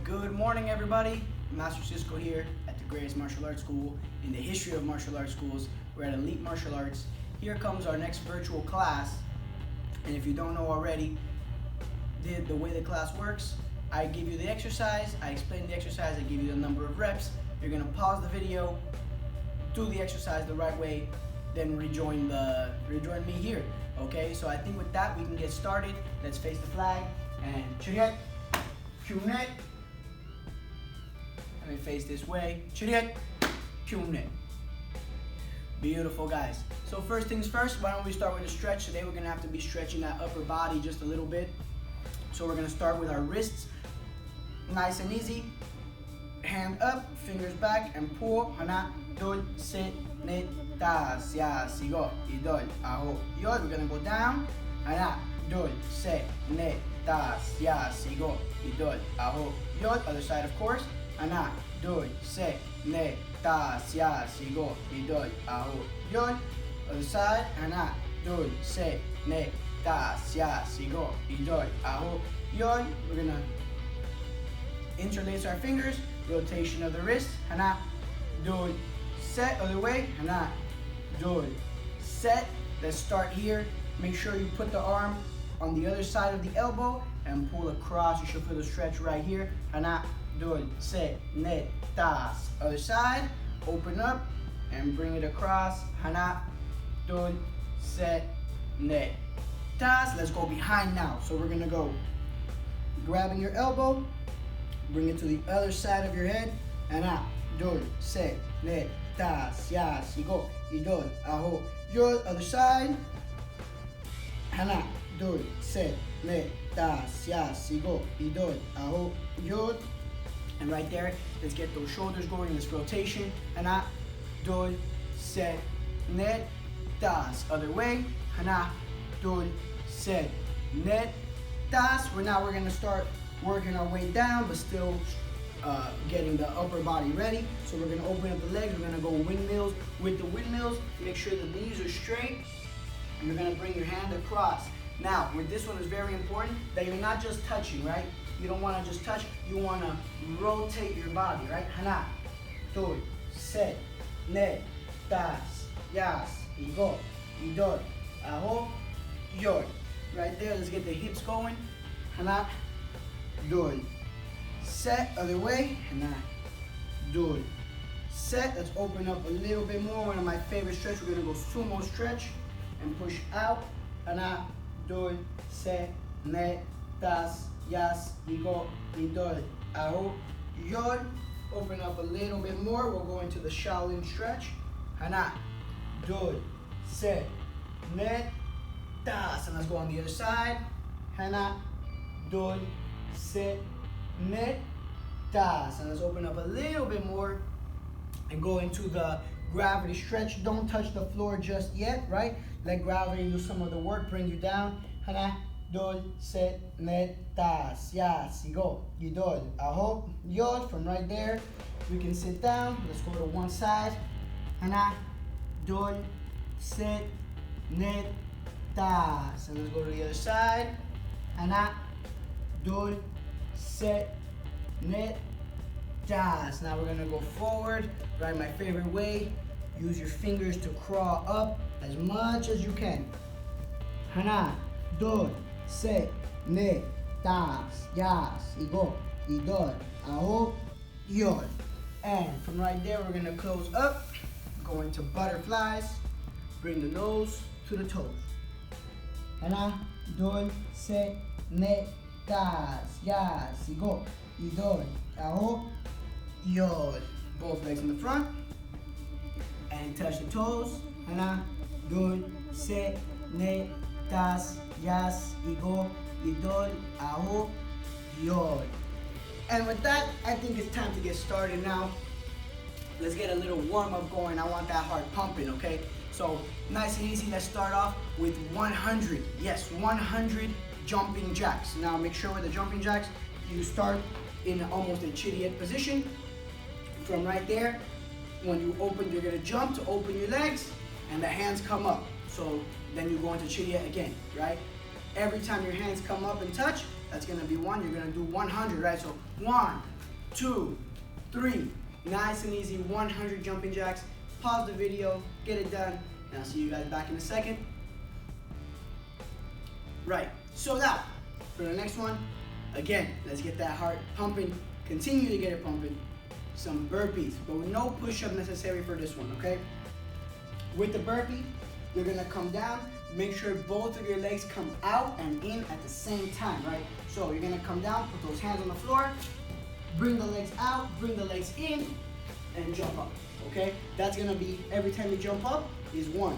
Good morning, everybody. Master Cisco here at the greatest martial arts school in the history of martial arts schools. We're at Elite Martial Arts. Here comes our next virtual class. And if you don't know already, the way the class works, I give you the exercise, I explain the exercise, I give you the number of reps. You're gonna pause the video, do the exercise the right way, then rejoin me here. Okay, so I think with that we can get started. Let's face the flag and chiriet, kyunet. Let me face this way. Chiriet, kyunet. Beautiful, guys. So first things first, why don't we start with a stretch? Today we're gonna have to be stretching that upper body just a little bit. So we're gonna start with our wrists. Nice and easy. Hand up, fingers back, and pull. Hana, dul, sit, net, tas, ya, sigo, idol, aho, yod. We're gonna go down. Hana, dul, sit, net, tas, ya, sigo, idol, aho, yod. Other side, of course. Hana, dul, sit, net, tas, ya, sigo, idol, aho, yod. Other side. Hana, dul, sit, net, tas, ya, sigo, idol, aho, yod. We're gonna interlace our fingers. Rotation of the wrist. Hana, dul, set. Other way. Hana, dul, set. Let's start here. Make sure you put the arm on the other side of the elbow and pull across. You should feel the stretch right here. Hana, dul, set, net, tas. Other side. Open up and bring it across. Hana, dul, set, net, tas. Let's go behind now. So we're gonna go grabbing your elbow. Bring it to the other side of your head. Hana, dul, set, net, tas, ya, sigo, idol, aho, yod. Other side. Hana, dul, set, net, tas, ya, sigo, idol, aho, yod. And right there, let's get those shoulders going in this rotation. Hana, dul, set, net, tas. Other way. Hana, dul, set, net, tas. Now we're gonna start working our way down, but still getting the upper body ready. So we're gonna open up the legs. We're gonna go windmills. With the windmills, make sure the knees are straight. And you're gonna bring your hand across. Now, with this one, it's very important that you're not just touching, right? You don't wanna just touch, you wanna rotate your body, right? Hana, dul, set, net, tas, yas, igo, idol, aho, yod. Right there, let's get the hips going. Hana, dul, set. Other way. Hana, dul, set. Let's open up a little bit more. One of my favorite stretch. We're gonna go sumo stretch and push out. Hana, dul, set, net, tas, yas, igo, idol, aho, yod. Open up a little bit more. We'll go into the Shaolin stretch. Hana, dul, set, net, tas. And let's go on the other side. Hana, dul, set, net, tas. And let's open up a little bit more and go into the gravity stretch. Don't touch the floor just yet, right? Let gravity do some of the work, bring you down. Hana, dul, set, net, tas, ya, sigo, idol, aho, yod. From right there, we can sit down. Let's go to one side. Hana, dul, set, net, tas. And let's go to the other side. Hana, dul, set, net, tas. Now we're gonna go forward, right? My favorite way. Use your fingers to crawl up as much as you can. Hana, dul, set, net, tas, yas, igo, idol, aho, yod. And from right there, we're gonna close up, go into butterflies, bring the nose to the toes. Hana, dul, set, net, tas, yas, sigo, idol, aho, yod. Both legs in the front. And touch the toes. Hana, dul, set, net, tas, yas, igo, idol, aho, yod. And with that, I think it's time to get started now. Let's get a little warm-up going. I want that heart pumping, okay? So, nice and easy. Let's start off with 100. Yes, 100 jumping jacks. Now make sure with the jumping jacks, you start in almost a chiriet position. From right there, when you open, you're gonna jump to open your legs and the hands come up. So then you go into chiriet again, right? Every time your hands come up and touch, that's gonna be one. You're gonna do 100, right? So 1, 2, 3. Nice and easy, 100 jumping jacks. Pause the video, get it done, and I'll see you guys back in a second. Right, so now, for the next one, again, let's get that heart pumping. Continue to get it pumping. Some burpees, but with no push-up necessary for this one, okay? With the burpee, you're gonna come down, make sure both of your legs come out and in at the same time, right? So you're gonna come down, put those hands on the floor, bring the legs out, bring the legs in, and jump up, okay? That's gonna be, every time you jump up, is 1.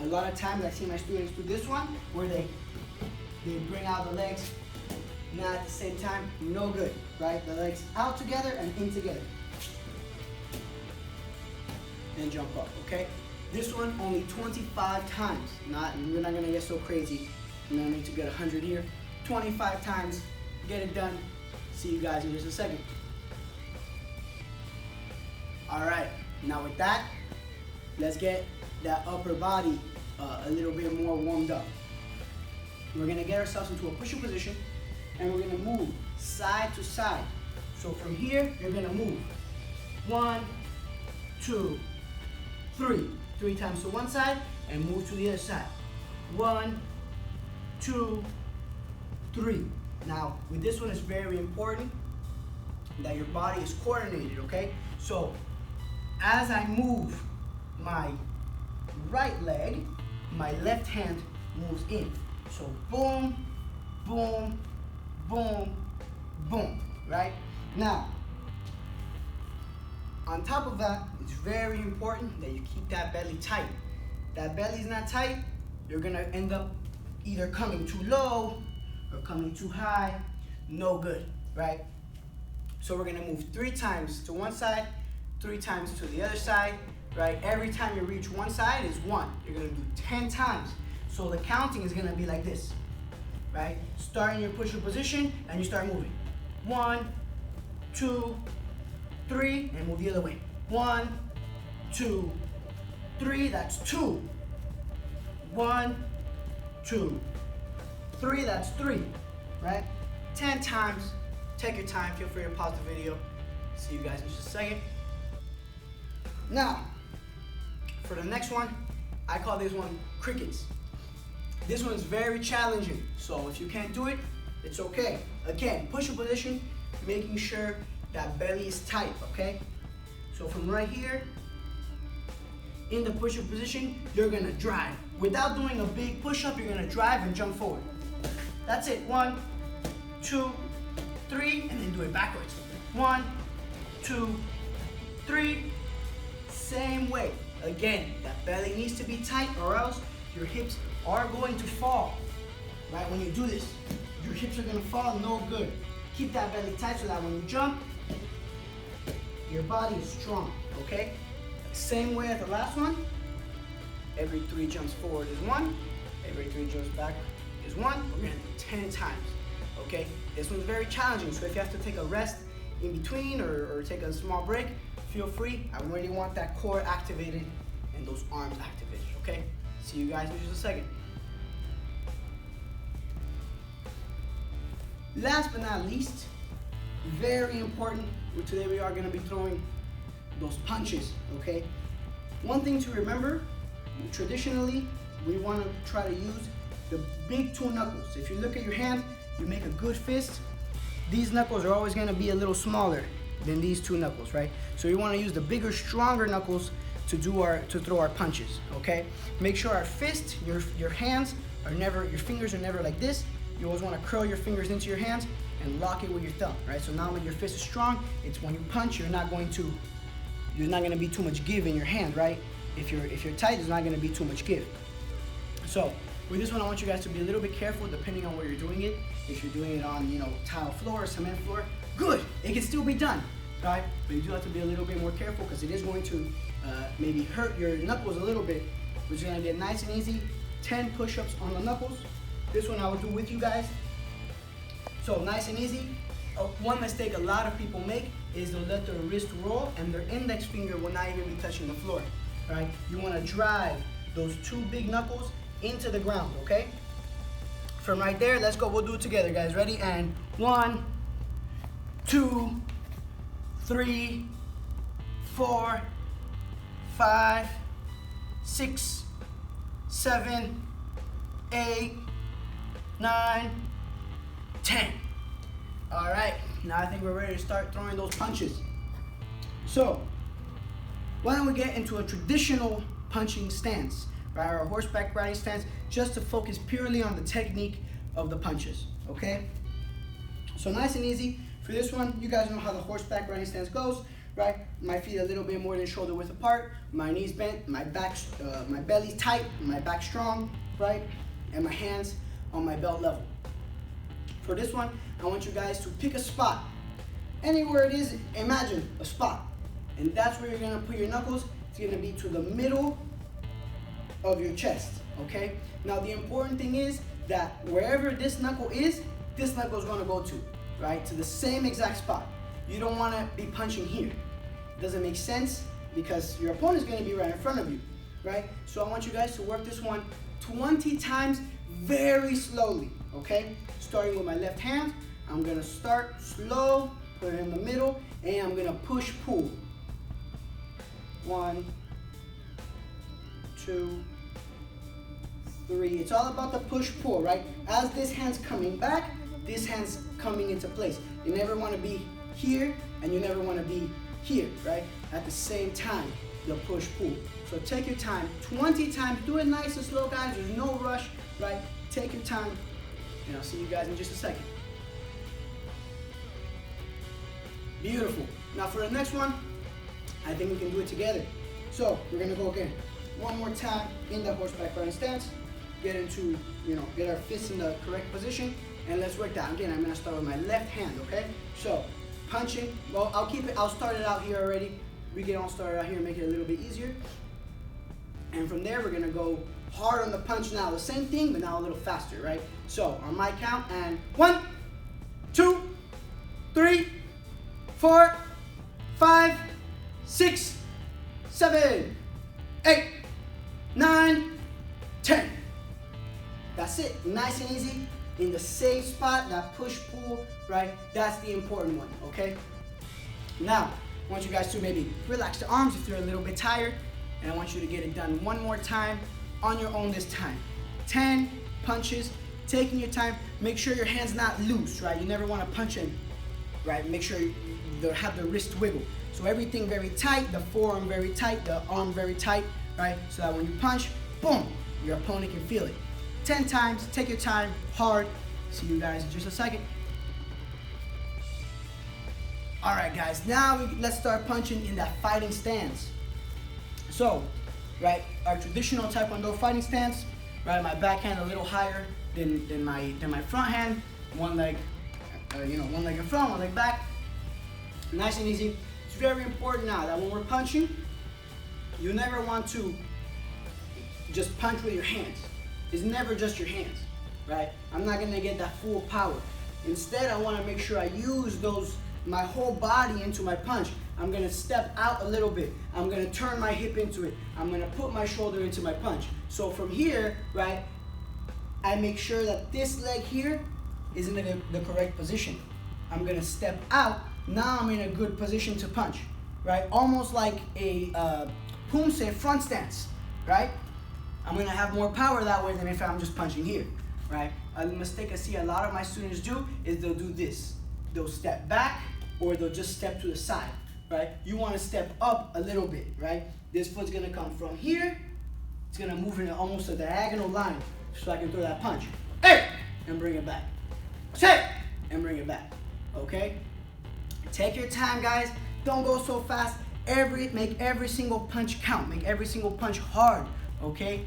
A lot of times I see my students do this one, where they bring out the legs, not at the same time, no good, right? The legs out together and in together. And jump up, okay? This one, only 25 times. We're not gonna get so crazy. You don't need to get 100 here. 25 times, get it done. See you guys in just a second. All right, now with that, let's get that upper body a little bit more warmed up. We're gonna get ourselves into a push-up position, and we're gonna move side to side. So from here, you're gonna move 1, 2, 3. 3 times to one side, and move to the other side. 1, 2, 3. Now, with this one, it's very important that your body is coordinated, okay? So, as I move my right leg, my left hand moves in. So, boom, boom, boom, boom, right? Now, on top of that, it's very important that you keep that belly tight. That belly's not tight, you're gonna end up either coming too low or coming too high. No good, right? So we're gonna move 3 times to one side, 3 times to the other side, right? Every time you reach one side is 1. You're gonna do 10 times. So the counting is gonna be like this, right? Start in your push-up position and you start moving. 1, 2, 3, and move the other way. 1, 2, 3, that's 2. 1, 2, 3, that's 3, right? 10 times, take your time, feel free to pause the video. See you guys in just a second. Now, for the next one, I call this one crickets. This one's very challenging, so if you can't do it, it's okay. Again, push-up position, making sure that belly is tight, okay? So from right here, in the push-up position, you're gonna drive. Without doing a big push-up, you're gonna drive and jump forward. That's it, 1, 2, 3, and then do it backwards. 1, 2, 3, same way. Again, that belly needs to be tight or else your hips are going to fall, right? When you do this, your hips are gonna fall, no good. Keep that belly tight so that when you jump, your body is strong, okay? Same way as the last one. Every 3 jumps forward is 1. Every 3 jumps back is 1. We're gonna do 10 times, okay? This one's very challenging, so if you have to take a rest in between or take a small break, feel free. I really want that core activated and those arms activated, okay? See you guys in just a second. Last but not least, very important, today we are gonna be throwing those punches, okay? One thing to remember, traditionally, we wanna try to use the big 2 knuckles. If you look at your hand, you make a good fist, these knuckles are always gonna be a little smaller than these 2 knuckles, right? So you wanna use the bigger, stronger knuckles to throw our punches, okay? Make sure our fist, your hands are never, your fingers are never like this. You always wanna curl your fingers into your hands and lock it with your thumb, right? So now when your fist is strong, it's when you punch, you're not gonna be too much give in your hand, right? If you're tight, there's not gonna be too much give. So with this one, I want you guys to be a little bit careful depending on where you're doing it. If you're doing it on, tile floor or cement floor, good, it can still be done, right? But you do have to be a little bit more careful because it is going to maybe hurt your knuckles a little bit. We're just gonna get nice and easy, 10 push-ups on the knuckles. This one I will do with you guys. So nice and easy. One mistake a lot of people make is they'll let their wrist roll and their index finger will not even be touching the floor, right? You wanna drive those 2 big knuckles into the ground, okay? From right there, let's go, we'll do it together, guys. Ready? And 1, 2, 3, 4, 5, 6, 7, 8, 9, 10. All right, now I think we're ready to start throwing those punches. So, why don't we get into a traditional punching stance, right, or a horseback riding stance, just to focus purely on the technique of the punches, okay? So nice and easy. For this one, you guys know how the horseback riding stance goes, right? My feet a little bit more than shoulder width apart, my knees bent, my back, my belly's tight, my back strong, right? And my hands on my belt level. For this one, I want you guys to pick a spot. Anywhere it is, imagine a spot. And that's where you're gonna put your knuckles. It's gonna be to the middle of your chest, okay? Now the important thing is that wherever this knuckle is gonna go to, right? To the same exact spot. You don't wanna be punching here. It doesn't make sense because your opponent's gonna be right in front of you, right? So I want you guys to work this one 20 times very slowly, okay? Starting with my left hand, I'm gonna start slow, put it in the middle, and I'm gonna push pull. 1, 2, 3. It's all about the push pull, right? As this hand's coming back, this hand's coming into place. You never want to be here and you never want to be here, right? At the same time, the push pull. So take your time, 20 times. Do it nice and slow, guys. There's no rush, right? Take your time, and I'll see you guys in just a second. Beautiful. Now for the next one, I think we can do it together. So we're gonna go again. One more time in the horseback riding stance. Get into, get our fists in the correct position, and let's work that. Again, I'm gonna start with my left hand, okay? So punching, well, I'll start it out here already. We can all start it out here and make it a little bit easier. And from there, we're gonna go hard on the punch now. The same thing, but now a little faster, right? So on my count, and 1, 2, 3, 4, 5, 6, 7, 8, 9, 10. That's it. Nice and easy. In the same spot, that push pull, right? That's the important one, okay? Now, I want you guys to maybe relax the arms if you're a little bit tired, and I want you to get it done one more time on your own this time. 10 punches, taking your time. Make sure your hand's not loose, right? You never want to punch in, right? Make sure you have the wrist wiggle. So everything very tight, the forearm very tight, the arm very tight, right? So that when you punch, boom, your opponent can feel it. 10 times, take your time, hard. See you guys in just a second. All right, guys, now let's start punching in that fighting stance. So, right, our traditional Taekwondo fighting stance, right, my backhand a little higher than my front hand, one leg, one leg in front, one leg back. Nice and easy. It's very important now that when we're punching, you never want to just punch with your hands. It's never just your hands, right? I'm not gonna get that full power. Instead, I wanna make sure I use my whole body into my punch. I'm gonna step out a little bit. I'm gonna turn my hip into it. I'm gonna put my shoulder into my punch. So from here, right, I make sure that this leg here is in the correct position. I'm gonna step out. Now I'm in a good position to punch, right? Almost like a Pumse front stance, right? I'm gonna have more power that way than if I'm just punching here, right? A mistake I see a lot of my students do is they'll do this. They'll step back or they'll just step to the side, right? You wanna step up a little bit, right? This foot's gonna come from here. It's gonna move in almost a diagonal line so I can throw that punch. Hey! And bring it back. Say! And bring it back, okay? Take your time, guys. Don't go so fast. Make every single punch count. Make every single punch hard, okay?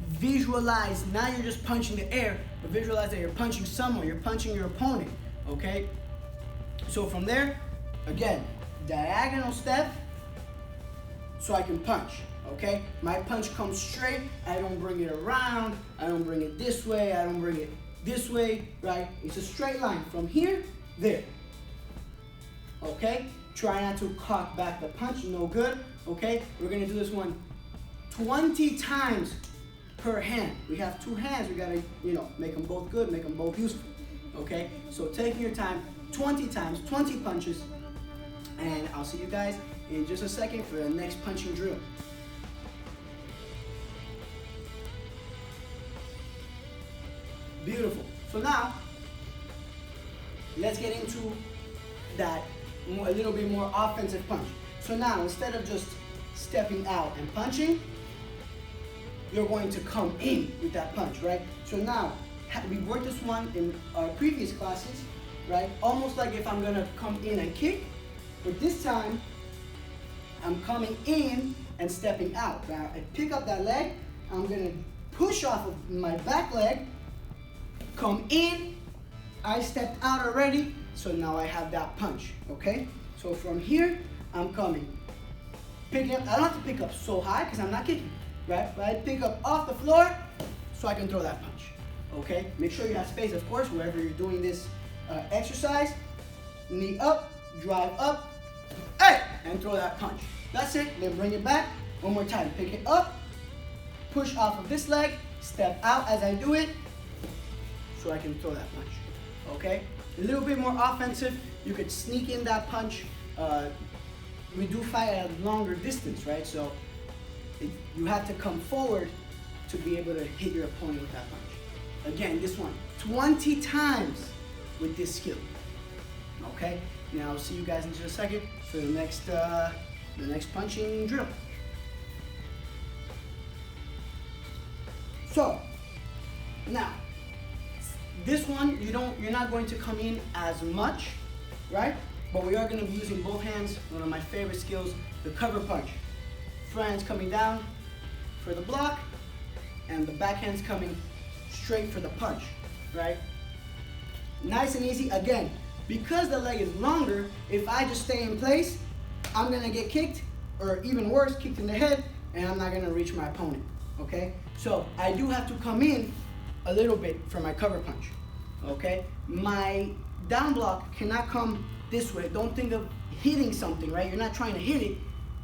Visualize, now you're just punching the air, but visualize that you're punching someone, you're punching your opponent, okay? So from there, again, diagonal step, so I can punch, okay? My punch comes straight, I don't bring it around, I don't bring it this way, I don't bring it this way, right? It's a straight line from here, there, okay? Try not to cock back the punch, no good, okay? We're gonna do this one 20 times per hand. We have 2 hands, we gotta, make them both good, make them both useful, okay? So taking your time, 20 times, 20 punches. And I'll see you guys in just a second for the next punching drill. Beautiful. So now, let's get into that a little bit more offensive punch. So now, instead of just stepping out and punching, you're going to come in with that punch, right? So now, we worked this one in our previous classes, right? Almost like if I'm gonna come in and kick, but this time, I'm coming in and stepping out. Now, I pick up that leg, I'm gonna push off of my back leg, come in, I stepped out already, so now I have that punch, okay? So from here, I'm coming. Picking up, I don't have to pick up so high because I'm not kicking, right? But I pick up off the floor so I can throw that punch, okay? Make sure you have space, of course, wherever you're doing this exercise. Knee up, drive up, hey, and throw that punch. That's it, then bring it back. One more time, pick it up, push off of this leg, step out as I do it, so I can throw that punch, okay? A little bit more offensive, you could sneak in that punch. We do fight at a longer distance, right? So you have to come forward to be able to hit your opponent with that punch. Again, this one, 20 times with this skill, okay? Now I'll see you guys in just a second for the next punching drill. So, now, this one, you're not going to come in as much, right? But we are going to be using both hands, one of my favorite skills, the cover punch. Front hand's coming down for the block, and the back hand's coming straight for the punch, right? Nice and easy. Again, because the leg is longer, if I just stay in place, I'm going to get kicked, or even worse, kicked in the head, and I'm not going to reach my opponent, okay? So I do have to come in a little bit for my cover punch, okay? My down block cannot come this way. Don't think of hitting something, right? You're not trying to hit it.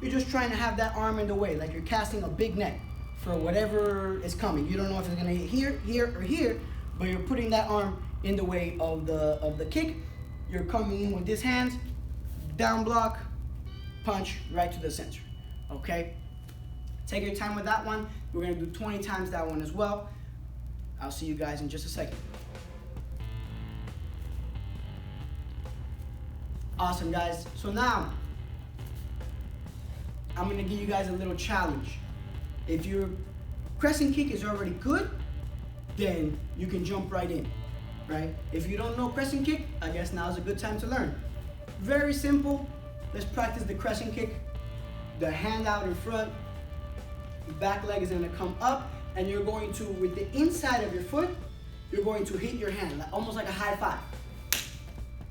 You're just trying to have that arm in the way, like you're casting a big net for whatever is coming. You don't know if it's gonna hit here, here, or here, but you're putting that arm in the way of the kick. You're coming in with this hand, down block, punch right to the center, okay? Take your time with that one. We're gonna do 20 times that one as well. I'll see you guys in just a second. Awesome, guys. So now, I'm gonna give you guys a little challenge. If your crescent kick is already good, then you can jump right in, right? If you don't know crescent kick, I guess now's a good time to learn. Very simple. Let's practice the crescent kick. The hand out in front, back leg is gonna come up, and you're going to, with the inside of your foot, you're going to hit your hand, almost like a high five,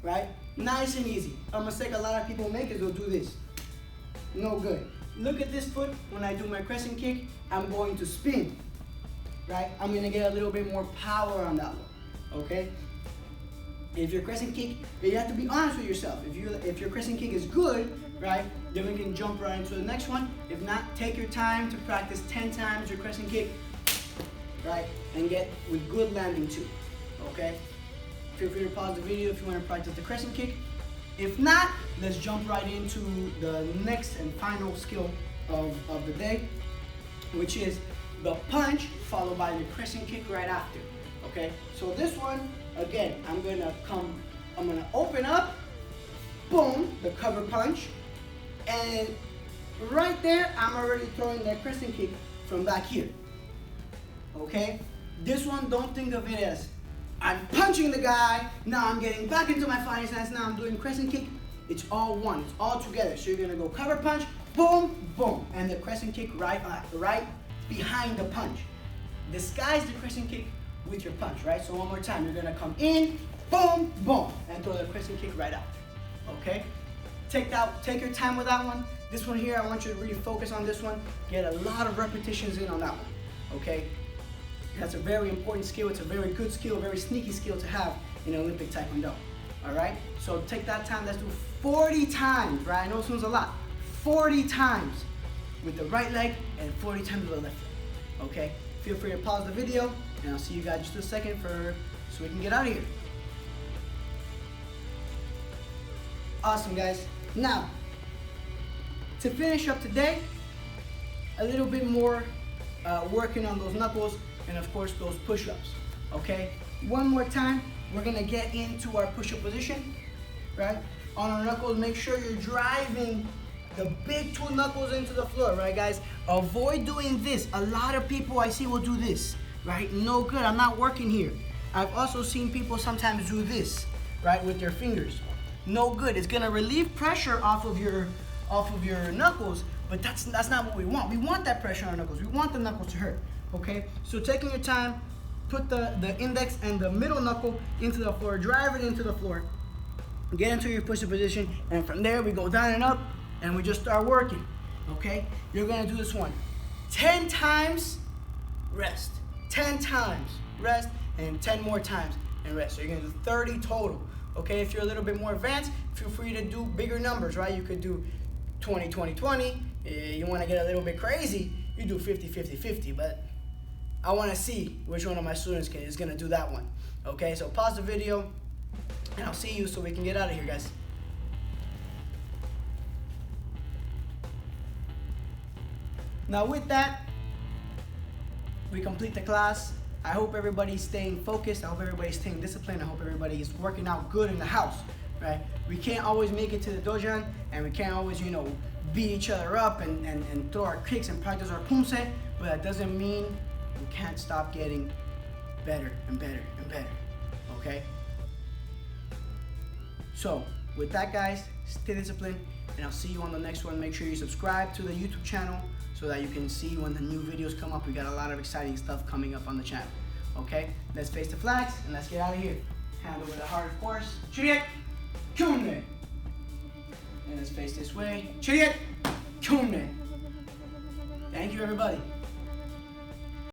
right? Nice and easy. A mistake a lot of people make is they'll do this. No good. Look at this foot. When I do my crescent kick, I'm going to spin, right? I'm gonna get a little bit more power on that one, okay? If your crescent kick, you have to be honest with yourself. If your crescent kick is good, right, then we can jump right into the next one. If not, take your time to practice 10 times your crescent kick, right, and get with good landing too, okay? Feel free to pause the video if you want to practice the crescent kick. If not, let's jump right into the next and final skill of the day, which is the punch followed by the crescent kick right after, okay? So this one, again, I'm gonna open up, boom, the cover punch, and right there, I'm already throwing that crescent kick from back here, okay? This one, don't think of it as I'm punching the guy, now I'm getting back into my fighting stance, now I'm doing crescent kick. It's all one, it's all together. So you're gonna go cover punch, boom, boom, and the crescent kick right behind the punch. Disguise the crescent kick with your punch, right? So one more time, you're gonna come in, boom, boom, and throw the crescent kick right out, okay? Take your time with that one. This one here, I want you to really focus on this one. Get a lot of repetitions in on that one, okay? That's a very important skill. It's a very good skill, a very sneaky skill to have in Olympic Taekwondo, all right? So take that time, let's do 40 times, right? I know it sounds a lot. 40 times with the right leg and 40 times with the left leg, okay? Feel free to pause the video, and I'll see you guys just a second so we can get out of here. Awesome, guys. Now, to finish up today, a little bit more working on those knuckles and of course those push-ups, okay? One more time, we're gonna get into our push-up position, right? On our knuckles, make sure you're driving the big two knuckles into the floor, right guys? Avoid doing this. A lot of people I see will do this, right? No good, I'm not working here. I've also seen people sometimes do this, right, with their fingers. No good, it's gonna relieve pressure off of your knuckles, but that's not what we want. We want that pressure on our knuckles. We want the knuckles to hurt, okay? So taking your time, put the index and the middle knuckle into the floor, drive it into the floor, get into your push-up position, and from there we go down and up, and we just start working, okay? You're gonna do this one 10 times, rest. 10 times, rest, and 10 more times, and rest. So you're gonna do 30 total, okay? If you're a little bit more advanced, feel free to do bigger numbers, right? You could do 20, 20, 20. You wanna get a little bit crazy, you do 50, 50, 50, but I wanna see which one of my students is gonna do that one, okay? So pause the video, and I'll see you so we can get out of here, guys. Now with that, we complete the class. I hope everybody's staying focused. I hope everybody's staying disciplined. I hope everybody is working out good in the house, right? We can't always make it to the dojo, and we can't always, beat each other up and throw our kicks and practice our pumse, but that doesn't mean we can't stop getting better and better and better, okay? So with that, guys, stay disciplined, and I'll see you on the next one. Make sure you subscribe to the YouTube channel so that you can see when the new videos come up. We got a lot of exciting stuff coming up on the channel, okay? Let's face the flags and let's get out of here. Hand over the heart, of course. Chiriet, kumne. And let's face this way. Chiriet, kumne. Thank you, everybody.